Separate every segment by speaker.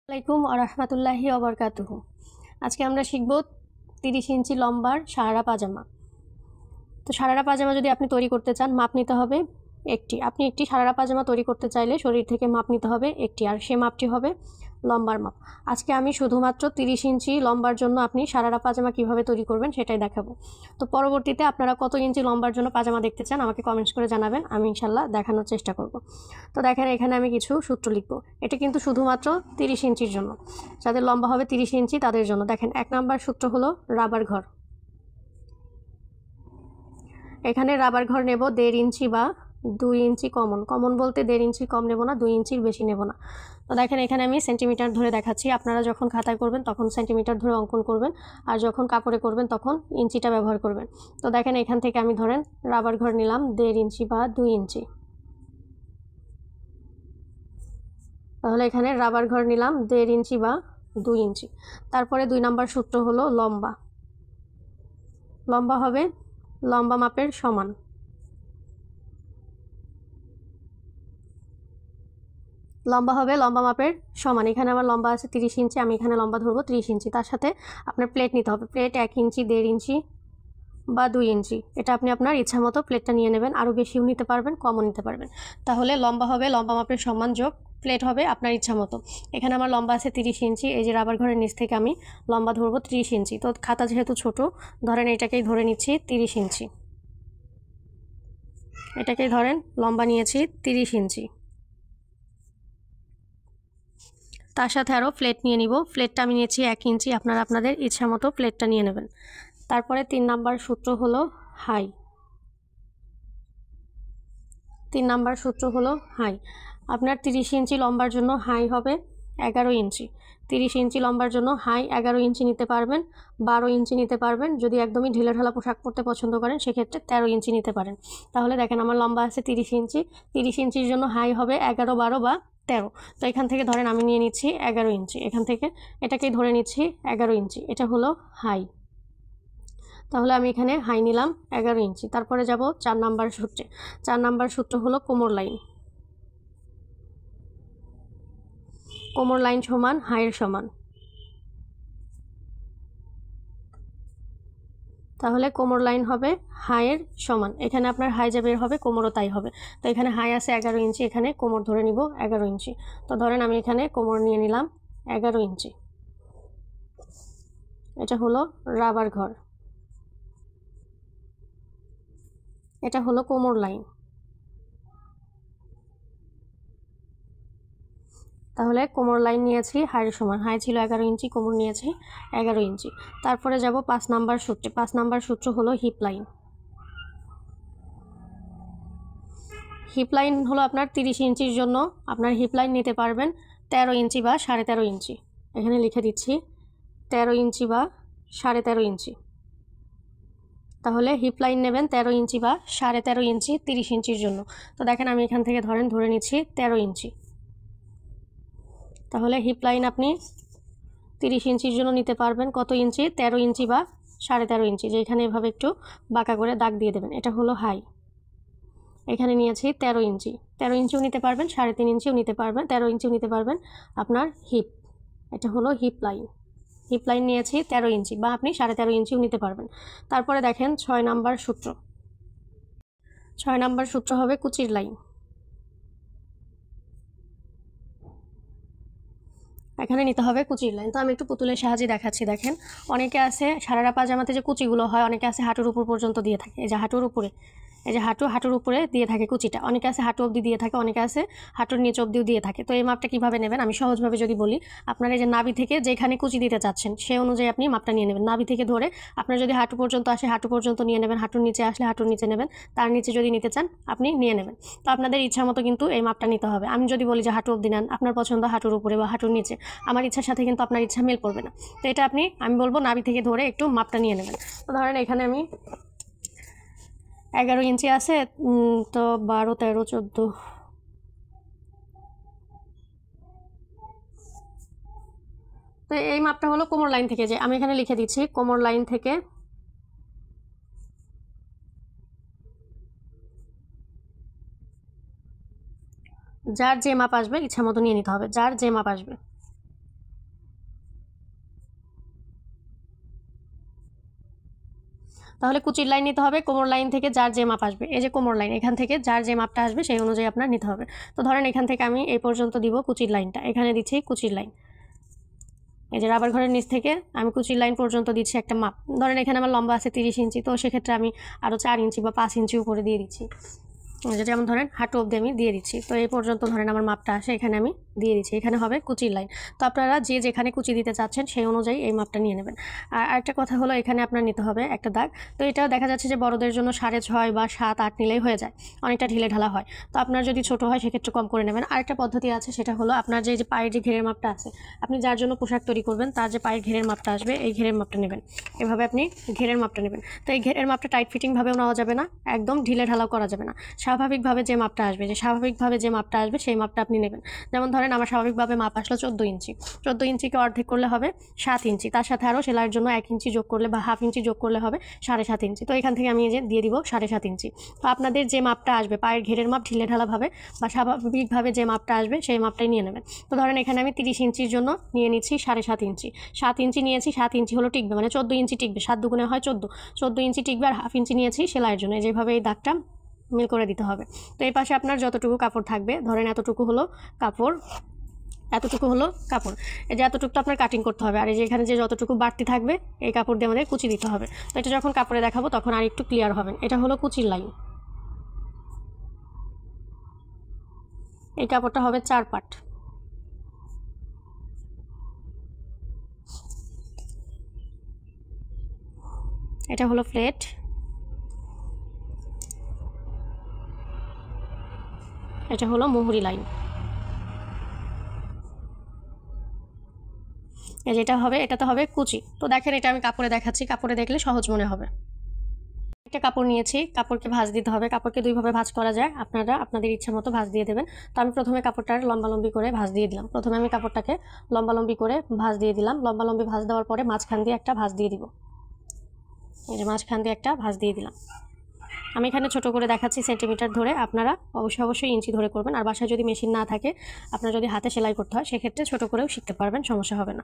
Speaker 1: আসসালামাইকুম আরহামাতুল্লাহি ওবরকাতুহু। আজকে আমরা শিখব 30 ইঞ্চি লম্বার সারারা পাজামা। তো সারারা পাজামা যদি আপনি তৈরি করতে চান, মাপ নিতে হবে একটি। আপনি একটি সারারা পাজামা তৈরি করতে চাইলে শরীর থেকে মাপ নিতে হবে একটি, আর সে মাপটি হবে লম্বার মাপ। আজকে আমি শুধুমাত্র 30 ইঞ্চি লম্বার জন্য আপনি সারারা পাজামা কিভাবে তৈরি করবেন সেটাই দেখাবো। তো পরবর্তীতে আপনারা কত ইঞ্চি লম্বার জন্য পাজামা দেখতে চান আমাকে কমেন্টস করে জানাবেন, আমি ইনশাল্লাহ দেখানোর চেষ্টা করব। তো দেখেন, এখানে আমি কিছু সূত্র লিখব। এটা কিন্তু শুধুমাত্র 30 ইঞ্চির জন্য, যাদের লম্বা হবে 30 ইঞ্চি তাদের জন্য। দেখেন, 1 নাম্বার সূত্র হলো রাবার ঘর। এখানে রাবার ঘর নেব 1.5 ইঞ্চি বা 2 ইঞ্চি কমন বলতে 1.5 ইঞ্চি কম নেব না, 2 ইঞ্চির বেশি নেব না। তো দেখেন, এখানে আমি সেন্টিমিটার ধরে দেখাচ্ছি। আপনারা যখন খাতায় করবেন তখন সেন্টিমিটার ধরে অঙ্কন করবেন, আর যখন কাপড়ে করবেন তখন ইঞ্চিটা ব্যবহার করবেন। তো দেখেন, এখান থেকে আমি ধরেন রাবার ঘর নিলাম 1.5 ইঞ্চি বা 2 ইঞ্চি। তাহলে এখানে রাবার ঘর নিলাম 1.5 ইঞ্চি বা 2 ইঞ্চি। তারপরে 2 নাম্বার সূত্র হলো লম্বা। লম্বা হবে লম্বা মাপের সমান। লম্বা হবে লম্বা মাপের সমান। এখানে আমার লম্বা আছে 30 ইঞ্চি, আমি এখানে লম্বা ধরবো 30 ইঞ্চি। তার সাথে আপনার প্লেট নিতে হবে। প্লেট 1 ইঞ্চি, 1.5 ইঞ্চি বা 2 ইঞ্চি, এটা আপনি আপনার ইচ্ছা মতো প্লেটটা নিয়ে নেবেন। আরও বেশিও নিতে পারবেন, কমও নিতে পারবেন। তাহলে লম্বা হবে লম্বা মাপের সমান যোগ প্লেট হবে আপনার ইচ্ছা মতো। এখানে আমার লম্বা আছে 30 ইঞ্চি। এই যে রাবার ঘরের নিচ থেকে আমি লম্বা ধরবো 30 ইঞ্চি। তো খাতা যেহেতু ছোট, ধরেন এটাকেই ধরে নিচ্ছি 30 ইঞ্চি। এটাকেই ধরেন লম্বা নিয়েছি 30 ইঞ্চি। তার সাথে আরও প্লেট নিয়ে নিব। প্লেটটা আমি নিয়েছি 1 ইঞ্চি। আপনারা আপনাদের ইচ্ছা মতো প্লেটটা নিয়ে নেবেন। তারপরে 3 নাম্বার সূত্র হলো হাই। 3 নাম্বার সূত্র হলো হাই। আপনার 30 ইঞ্চি লম্বার জন্য হাই হবে 11 ইঞ্চি। 30 ইঞ্চি লম্বার জন্য হাই 11 ইঞ্চি নিতে পারবেন, 12 ইঞ্চি নিতে পারবেন। যদি একদমই ঢিলেঢালা পোশাক পরতে পছন্দ করেন সেক্ষেত্রে 13 ইঞ্চি নিতে পারেন। তাহলে দেখেন, আমার লম্বা আছে 30 ইঞ্চি। 30 ইঞ্চির জন্য হাই হবে 11, 12 বা 13। তো এখান থেকে ধরেন আমি নিয়ে নিচ্ছি 11 ইঞ্চি। এখান থেকে এটাকেই ধরে নিচ্ছি 11 ইঞ্চি। এটা হলো হাই। তাহলে আমি এখানে হাই নিলাম 11 ইঞ্চি। তারপরে যাব 4 নাম্বার সূত্রে। 4 নাম্বার সূত্র হলো কোমর লাইন। কোমর লাইন সমান হাইয়ের সমান। তাহলে কোমর লাইন হবে হাইয়ের সমান। এখানে আপনার হাই যা বের হবে কোমরও তাই হবে। তো এখানে হাই আছে 11 ইঞ্চি, এখানে কোমর ধরে নিব 11 ইঞ্চি। তো ধরেন আমি এখানে কোমর নিয়ে নিলাম 11 ইঞ্চি। এটা হলো রাবার ঘর। এটা হলো কোমর লাইন। তাহলে কোমর লাইন নিয়েছি হাইয়ের সমান। হাই ছিল 11 ইঞ্চি, কোমর নিয়েছি 11 ইঞ্চি। তারপরে যাব 5 নাম্বার সূত্রে। 5 নাম্বার সূত্র হলো হিপ লাইন। হিপ লাইন হলো আপনার 30 ইঞ্চির জন্য আপনার হিপ লাইন নিতে পারবেন 13 ইঞ্চি বা 13.5 ইঞ্চি। এখানে লিখে দিচ্ছি 13 ইঞ্চি বা 13.5 ইঞ্চি। তাহলে হিপ লাইন নেবেন 13 ইঞ্চি বা 13.5 ইঞ্চি 30 ইঞ্চির জন্য। তো দেখেন, আমি এখান থেকে ধরে নিচ্ছি 13 ইঞ্চি। তাহলে হিপ লাইন আপনি 30 ইঞ্চির জন্য নিতে পারবেন কত ইঞ্চি? 13 ইঞ্চি বা 13.5 ইঞ্চি। যে এখানে এভাবে একটু বাঁকা করে দাগ দিয়ে দেবেন। এটা হলো হাই। এখানে নিয়েছি 13 ইঞ্চি। 13 ইঞ্চিও নিতে পারবেন, 3.5 ইঞ্চিও নিতে পারবেন, 13 ইঞ্চিও নিতে পারবেন। আপনার হিপ, এটা হলো হিপ লাইন। হিপ লাইন নিয়েছি 13 ইঞ্চি বা আপনি 13.5 ইঞ্চিও নিতে পারবেন। তারপরে দেখেন 6 নাম্বার সূত্র। 6 নাম্বার সূত্র হবে কুচির লাইন। এখানে নিতে হবে কুচির লাইন। তো আমি একটু পুতুলের সাহায্যে দেখাচ্ছি। দেখেন, অনেকে আছে সারারা পাজামাতে যে কুচিগুলো হয়, অনেকে আছে হাঁটুর উপর পর্যন্ত দিয়ে থাকে। এই যে হাঁটুর উপরে, এই যে হাঁটুর উপরে দিয়ে থাকে কুচিটা। অনেকে আছে হাঁটু অবধি দিয়ে থাকে, অনেকে আছে হাঁটুর নিচ অবধিও দিয়ে থাকে। তো এই মাপটা কীভাবে নেবেন আমি সহজভাবে যদি বলি, আপনার এই যে নাভি থেকে যেখানে কুচি দিতে চাচ্ছেন সেই অনুযায়ী আপনি মাপটা নিয়ে নেবেন। নাভি থেকে ধরে আপনার যদি হাঁটু পর্যন্ত আসে হাঁটু পর্যন্ত নিয়ে নেবেন, হাঁটুর নিচে আসলে হাঁটুর নিচে নেবেন, তার নিচে যদি নিতে চান আপনি নিয়ে নেবেন। তো আপনাদের ইচ্ছা মতো কিন্তু এই মাপটা নিতে হবে। আমি যদি বলি যে হাঁটু অবধি নেন, আপনার পছন্দ হাঁটুর উপরে বা হাঁটুর নিচে, আমার ইচ্ছার সাথে কিন্তু আপনার ইচ্ছা মিল করবে না। তো এটা আমি বলবো নাভি থেকে ধরে একটু মাপটা নিয়ে নেবেন। তো ধরেন এখানে আমি 11 ইঞ্চি আছে, তো 12, 13, 14, তো এই মাপটা হলো কোমর লাইন থেকে। যে আমি এখানে লিখে দিচ্ছি কোমর লাইন থেকে যার যে মাপ আসবে ইচ্ছা মতো নিয়ে নিতে হবে, যার যে মাপ আসবে। তাহলে কুচির লাইন নিতে হবে কোমর লাইন থেকে যার যে মাপ আসবে, এই যে কোমর লাইন, এখান থেকে যার যে মাপটা আসবে সেই অনুযায়ী আপনার নিতে হবে। তো ধরেন এখান থেকে আমি এই পর্যন্ত দিব কুচির লাইনটা, এখানে দিচ্ছি কুচির লাইন, এই যে রাবার ঘরের নিচ থেকে আমি কুচির লাইন পর্যন্ত দিচ্ছি একটা মাপ। ধরেন এখানে আমার লম্বা আছে 30 ইঞ্চি, তো সেক্ষেত্রে আমি আরও 4 ইঞ্চি বা 5 ইঞ্চি উপরে দিয়ে দিচ্ছি, যেমন ধরেন হাঁটু অবধি আমি দিয়ে দিচ্ছি। তো এই পর্যন্ত ধরেন আমার মাপটা আসে, এখানে আমি দিয়ে দিচ্ছি, এখানে হবে কুচির লাইন। তো আপনারা যে যেখানে কুচি দিতে চাচ্ছেন সেই অনুযায়ী এই মাপটা নিয়ে নেবেন। আর আরেকটা কথা হলো, এখানে আপনার নিতে হবে একটা দাগ। তো এটা দেখা যাচ্ছে যে বড়দের জন্য 6.5 বা 7-8 নিলেই হয়ে যায়, অনেকটা ঢিলে ঢালা হয়। তো আপনার যদি ছোট হয় সেক্ষেত্রে কম করে নেবেন। আরেকটা পদ্ধতি আছে, সেটা হলো আপনার যে পায়ের যে ঘেরের মাপটা আছে, আপনি যার জন্য পোশাক তৈরি করবেন তার যে পায়ের ঘেরের মাপটা আসবে, এই ঘেরের মাপটা নেবেন। এভাবে আপনি ঘেরের মাপটা নেবেন। তো এই ঘেরের মাপটা টাইট ফিটিংভাবেও নেওয়া যাবে না, একদম ঢিলে ঢালাও করা যাবে না। স্বাভাবিকভাবে যে মাপটা আসবে, সেই মাপটা আপনি নেবেন। যেমন ধরেন আমার স্বাভাবিকভাবে মাপ আসলো 14 ইঞ্চি। 14 ইঞ্চিকে অর্ধেক করলে হবে 7 ইঞ্চি, তার সাথে আরও সেলাইয়ের জন্য 1 ইঞ্চি যোগ করলে বা হাফ ইঞ্চি যোগ করলে হবে 7.5 ইঞ্চি। তো এখান থেকে আমি যে দিয়ে দিব 7.5 ইঞ্চি। তো আপনাদের যে মাপটা আসবে, পায়ের ঘেরের মাপ ঢিলে ঢালাভাবে বা স্বাভাবিকভাবে যে মাপটা আসবে সেই মাপটাই নিয়ে নেবেন। তো ধরেন এখানে আমি 30 ইঞ্চির জন্য নিয়ে নিচ্ছি 7.5 ইঞ্চি। 7 ইঞ্চি নিয়েছি, 7 ইঞ্চি হলো টিকবে, মানে 14 ইঞ্চি টিকবে, 7 দুগুণে হয় 14, 14 ইঞ্চি টিকবে। আর হাফ ইঞ্চি নিয়েছি সেলাইয়ের জন্য, যেভাবে এই দাগটা মিল করে দিতে হবে। তো এই পাশে আপনার যতটুকু কাপড় থাকবে, ধরেন এতটুকু হলো কাপড়, এই যে এতটুকু আপনার কাটিং করতে হবে। আর এই যে এখানে যে যতটুকু বাড়তি থাকবে এই কাপড় দিয়ে আমাদের কুচি দিতে হবে। তো এটা যখন কাপড়ে দেখাবো তখন আর একটু ক্লিয়ার হবেন। এটা হলো কুচির লাইন, এই কাপড়টা হবে 4 পাট। এটা হলো ফ্লেট, এটা হলো মুহুরি লাইন, এই যেটা হবে এটাতে হবে কুচি। তো দেখেন এটা আমি কাপড়ে দেখাচ্ছি, কাপড়ে দেখলে সহজ মনে হবে। একটা কাপড় নিয়েছি, কাপড়কে ভাঁজ দিতে হবে। কাপড়কে দুইভাবে ভাঁজ করা যায়, আপনারা আপনাদের ইচ্ছা মতো ভাঁজ দিয়ে দেবেন। তো আমি প্রথমে কাপড়টার লম্বালম্বি করে ভাঁজ দিয়ে দিলাম। প্রথমে আমি কাপড়টাকে লম্বালম্বি করে ভাঁজ দিয়ে দিলাম। লম্বালম্বি ভাঁজ দেওয়ার পরে মাঝখান দিয়ে একটা ভাঁজ দিয়ে দিব, এই যে মাঝখান দিয়ে একটা ভাঁজ দিয়ে দিলাম। আমি এখানে ছোট করে দেখাচ্ছি সেন্টিমিটার ধরে, আপনারা অবশ্যই ইঞ্চি ধরে করবেন। আর বাসায় যদি মেশিন না থাকে, আপনার যদি হাতে সেলাই করতে হয়, সেক্ষেত্রে ছোট করেও শিখতে পারবেন, সমস্যা হবে না।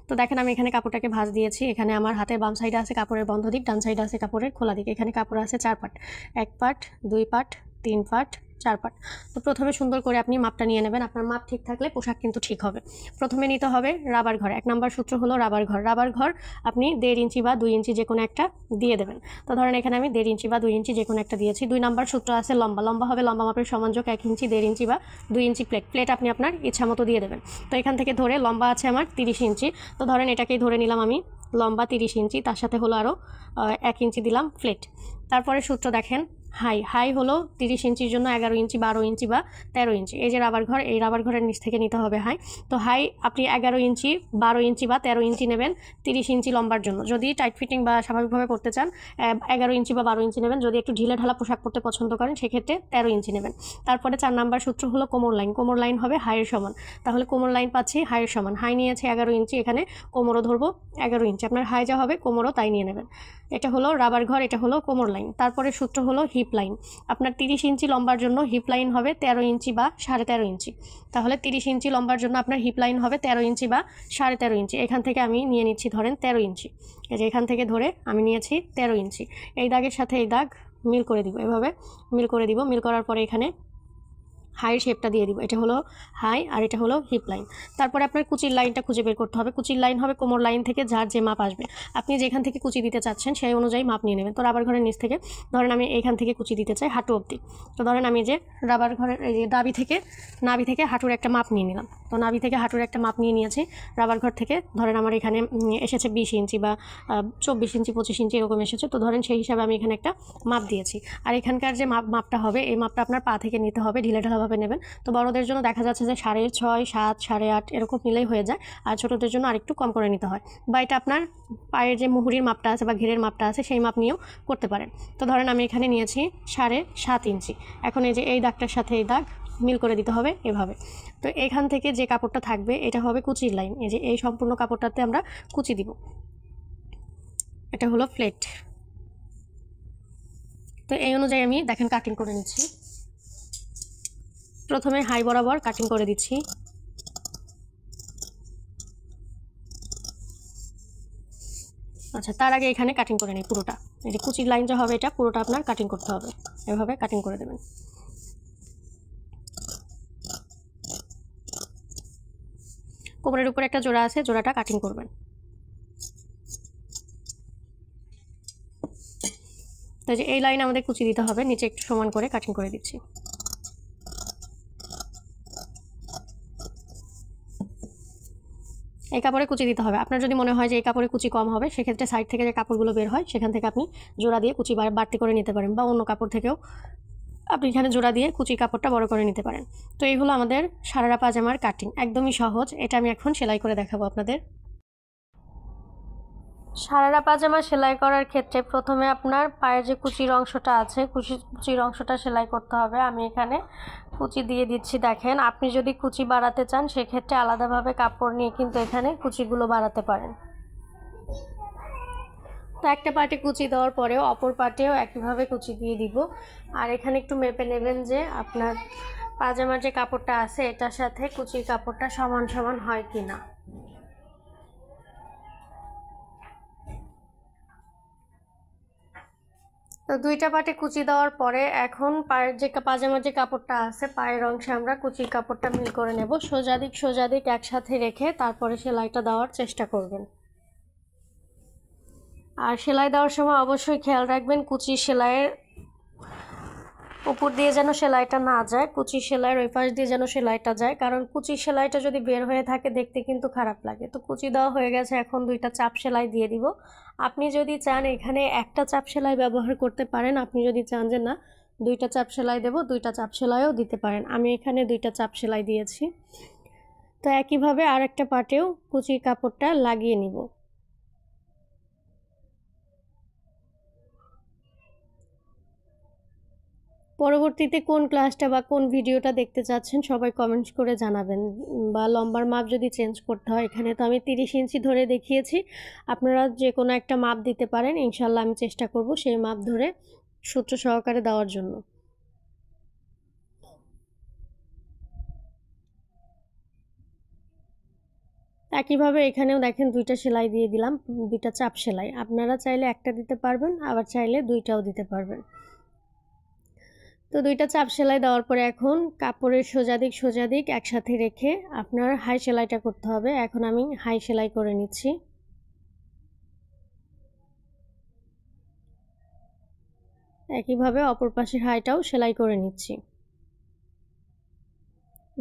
Speaker 1: তো দেখেন আমি এখানে কাপড়টাকে ভাঁজ দিয়েছি। এখানে আমার হাতের বাম সাইডে আছে কাপড়ের বন্ধ দিক, ডান সাইডে আছে কাপড়ের খোলা দিক। এখানে কাপড় আছে 4 পাট, 1 পাট, 2 পাট, 3 পাট, 4 পাট। তো প্রথমে সুন্দর করে আপনি মাপটা নিয়ে নেবেন। আপনার মাপ ঠিক থাকলে পোশাক কিন্তু ঠিক হবে। প্রথমে নিতে হবে রাবার ঘর। 1 নম্বর সূত্র হলো রাবার ঘর। রাবার ঘর আপনি 1.5 ইঞ্চি বা 2 ইঞ্চি যে কোনো একটা দিয়ে দেবেন। তো ধরেন এখানে আমি 1.5 ইঞ্চি বা 2 ইঞ্চি যে কোনো একটা দিয়েছি। 2 নম্বর সূত্র আছে লম্বা। লম্বা হবে লম্বা মাপের সমানযোগ 1 ইঞ্চি, 1.5 ইঞ্চি বা 2 ইঞ্চি প্লেট আপনি আপনার ইচ্ছা মতো দিয়ে দেবেন। তো এখান থেকে ধরে লম্বা আছে আমার 30 ইঞ্চি। তো ধরেন এটাকেই ধরে নিলাম আমি লম্বা 30 ইঞ্চি, তার সাথে হলো আরও 1 ইঞ্চি দিলাম প্লেট। তারপরে সূত্র দেখেন হাই হলো 30 ইঞ্চির জন্য 11 ইঞ্চি, 12 ইঞ্চি বা 13 ইঞ্চি। এই যে রাবার ঘর, এই রাবার ঘরের নিচ থেকে নিতে হবে হাই। তো হাই আপনি 11 ইঞ্চি, 12 ইঞ্চি বা 13 ইঞ্চি নেবেন 30 ইঞ্চি লম্বার জন্য। যদি টাইট ফিটিং বা স্বাভাবিকভাবে করতে চান 11 ইঞ্চি বা 12 ইঞ্চি নেবেন। যদি একটু ঢিলে ঢালা পোশাক পরতে পছন্দ করেন সেক্ষেত্রে 13 ইঞ্চি নেবেন। তারপরে 4 নাম্বার সূত্র হলো কোমর লাইন। কোমর লাইন হবে হাইয়ের সমান, তাহলে কোমর লাইন পাচ্ছি হাইয়ের সমান। হাই নিয়েছে 11 ইঞ্চি, এখানে কোমরও ধরবো 11 ইঞ্চি। আপনার হাই যা হবে কোমরও তাই নিয়ে নেবেন। এটা হলো রাবার ঘর, এটা হলো কোমর লাইন। তারপরে সূত্র হলো হিপ লাইন। আপনার 30 ইঞ্চি লম্বার জন্য হিপ লাইন হবে 13 ইঞ্চি বা 13.5 ইঞ্চি। তাহলে 30 ইঞ্চি লম্বার জন্য আপনার হিপ লাইন হবে 13 ইঞ্চি বা 13.5 ইঞ্চি। এখান থেকে আমি নিয়ে নিচ্ছি ধরেন 13 ইঞ্চি। এই যে এখান থেকে ধরে আমি নিয়েছি 13 ইঞ্চি। এই দাগের সাথে এই দাগ মিল করে দিব, এভাবে মিল করে দিব। মিল করার পরে এখানে হাইয়ের শেপটা দিয়ে দিব। এটা হলো হাই আর এটা হলো হিপ লাইন। তারপরে আপনার কুচির লাইনটা খুঁজে বের করতে হবে। কুচির লাইন হবে কোমর লাইন থেকে যার যে মাপ আসবে, আপনি যেখান থেকে কুচি দিতে চাচ্ছেন সেই অনুযায়ী মাপ নিয়ে নেবেন। তো রাবার ঘরের নিচ থেকে ধরেন আমি এইখান থেকে কুচি দিতে চাই হাঁটু অবধি। তো ধরেন আমি যে রাবার ঘরের এই যে নাভি থেকে হাঁটুর একটা মাপ নিয়ে নিলাম। তো নাভি থেকে হাঁটুর একটা মাপ নিয়ে নিয়েছি। রাবার ঘর থেকে ধরেন আমার এখানে এসেছে 20 ইঞ্চি বা 24 ইঞ্চি 25 ইঞ্চি এরকম এসেছে। তো ধরেন সেই হিসাবে আমি এখানে একটা মাপ দিয়েছি। আর এখানকার যে মাপটা হবে, এই মাপটা আপনার পা থেকে নিতে হবে, ঢিলে ঢালা নেবেন। তো বড়দের জন্য দেখা যাচ্ছে যে 6.5, 7, 8.5 এরকম নিলেই হয়ে যায়। আর ছোটদের জন্য আরেকটু কম করে নিতে হয়। বা এটা আপনার পায়ের যে মুহুরির মাপটা আছে বা ঘেরের মাপটা আছে সেই মাপ নিয়েও করতে পারেন। তো ধরেন আমি এখানে নিয়েছি 7.5 ইঞ্চি। এখন এই যে এই দাগটার সাথে এই দাগ মিল করে দিতে হবে এভাবে। তো এখান থেকে যে কাপড়টা থাকবে এটা হবে কুচির লাইন। এই যে এই সম্পূর্ণ কাপড়টাতে আমরা কুচি দিব। এটা হলো প্লেট। তো এই অনুযায়ী আমি দেখেন কাটিং করে নিচ্ছি। প্রথমে হাই বরাবর কাটিং করে দিচ্ছি। আচ্ছা, তার আগে এখানে কাটিং করে নিই পুরোটা। এই যে কুচির লাইন যা হবে এটা পুরোটা আপনার কাটিং করতে হবে, এভাবে কাটিং করে দেবেন। কোমরের উপরে একটা জোড়া আছে, জোড়াটা কাটিং করবেন। তো যে এই লাইন আমাদের কুচি দিতে হবে, নিচে একটু সমান করে কাটিং করে দিচ্ছি। এই কাপড়ে কুচি দিতে হবে। আপনার যদি মনে হয় যে এই কাপড়ে কুচি কম হবে, সেক্ষেত্রে সাইড থেকে যে কাপড়গুলো বের হয় সেখান থেকে আপনি জোড়া দিয়ে কুচি বাড়তি করে নিতে পারেন, বা অন্য কাপড় থেকেও আপনি এখানে জোড়া দিয়ে কুচি কাপড়টা বড় করে নিতে পারেন। তো এই হলো আমাদের সারারা পাজামার কাটিং, একদমই সহজ। এটা আমি এখন সেলাই করে দেখাবো আপনাদের। সারারা পাজামা সেলাই করার ক্ষেত্রে প্রথমে আপনার পায়ের যে কুচির অংশটা আছে, কুচির অংশটা সেলাই করতে হবে। আমি এখানে কুচি দিয়ে দিচ্ছি। দেখেন, আপনি যদি কুচি বাড়াতে চান সেক্ষেত্রে আলাদাভাবে কাপড় নিয়ে কিন্তু এখানে কুচিগুলো বাড়াতে পারেন। তো একটা পার্টে কুচি দেওয়ার পরেও অপর পার্টেও একইভাবে কুচি দিয়ে দিব। আর এখানে একটু মেপে নেবেন যে আপনার পাজামার যে কাপড়টা আছে এটার সাথে কুচির কাপড়টা সমান সমান হয় কি না। তো দুইটা পাটে কুচি দেওয়ার পরে এখন পায়ের যে পাজামার যে কাপড়টা আছে পায়ের অংশে আমরা কুচির কাপড়টা মিল করে নেব। সোজা দিক একসাথে রেখে তারপরে সেলাইটা দেওয়ার চেষ্টা করবেন। আর সেলাই দেওয়ার সময় অবশ্যই খেয়াল রাখবেন কুচি সেলাইয়ের উপর দিয়ে যেন সেলাইটা না যায়, কুচি সেলাইয়ের ওই পাশ দিয়ে যেন সেলাইটা যায়, কারণ কুচি সেলাইটা যদি বের হয়ে থাকে দেখতে কিন্তু খারাপ লাগে। তো কুচি দেওয়া হয়ে গেছে, এখন দুইটা চাপ সেলাই দিয়ে দিব। আপনি যদি চান এখানে একটা চাপ সেলাই ব্যবহার করতে পারেন, আপনি যদি চান যে না দুইটা চাপ সেলাই দেব, দুইটা চাপ সেলাইও দিতে পারেন। আমি এখানে দুইটা চাপ সেলাই দিয়েছি। তো একইভাবে আর একটা পাটেও কুচির কাপড়টা লাগিয়ে নিব। পরবর্তীতে কোন ক্লাসটা বা কোন ভিডিওটা দেখতে চাচ্ছেন সবাই কমেন্টস করে জানাবেন। বা লম্বার মাপ যদি চেঞ্জ করতে হয়, এখানে তো আমি 30 ইঞ্চি ধরে দেখিয়েছি, আপনারা যে কোনো একটা মাপ দিতে পারেন। ইনশাল্লাহ আমি চেষ্টা করব সেই মাপ ধরে সূত্র সহকারে দেওয়ার জন্য। একইভাবে এখানেও দেখেন দুইটা সেলাই দিয়ে দিলাম, দুইটা চাপ সেলাই। আপনারা চাইলে একটা দিতে পারবেন, আবার চাইলে দুইটাও দিতে পারবেন। তো দুইটা চাপ সেলাই দেওয়ার পরে এখন কাপড়ের সোজা দিক একসাথে রেখে আপনার হাই সেলাইটা করতে হবে। এখন আমি হাই সেলাই করে নিচ্ছি। একইভাবে অপর পাশের হাইটাও সেলাই করে নিচ্ছি।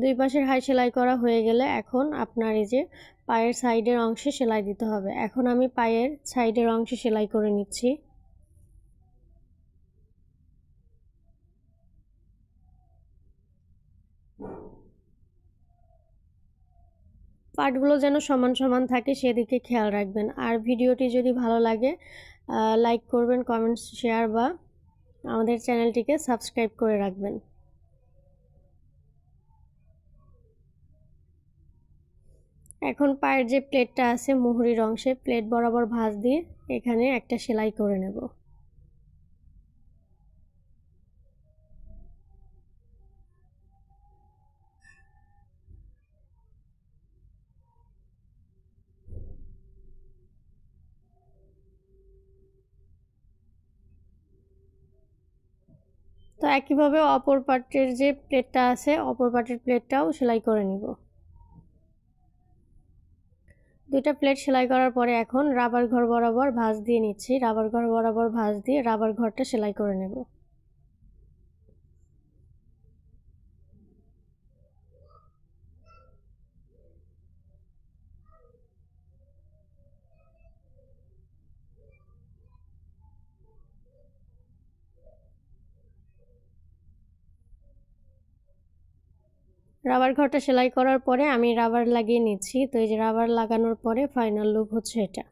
Speaker 1: দুই পাশের হাই সেলাই করা হয়ে গেলে এখন আপনার এই যে পায়ের সাইডের অংশে সেলাই দিতে হবে। এখন আমি পায়ের সাইডের অংশে সেলাই করে নিচ্ছি। পার্টগুলো যেন সমান সমান থাকে সেদিকে খেয়াল রাখবেন। আর ভিডিওটি যদি ভালো লাগে লাইক করবেন, কমেন্টস, শেয়ার বা আমাদের চ্যানেলটিকে সাবস্ক্রাইব করে রাখবেন। এখন পায়ের যে প্লেটটা আছে মুহুরির অংশে প্লেট বরাবর ভাঁজ দিয়ে এখানে একটা সেলাই করে নেব। তো একইভাবে অপর পার্টের যে প্লেটটা আছে অপর পার্টের প্লেটটাও সেলাই করে নিব। দুইটা প্লেট সেলাই করার পরে এখন রাবার ঘর বরাবর ভাঁজ দিয়ে নিচ্ছি। রাবার ঘর বরাবর ভাঁজ দিয়ে রাবার ঘরটা সেলাই করে নেব। রাবার ঘরটা সেলাই করার পরে আমি রাবার লাগিয়ে নিচ্ছি। তো এই যে রাবার লাগানোর পরে ফাইনাল লুক হচ্ছে এটা।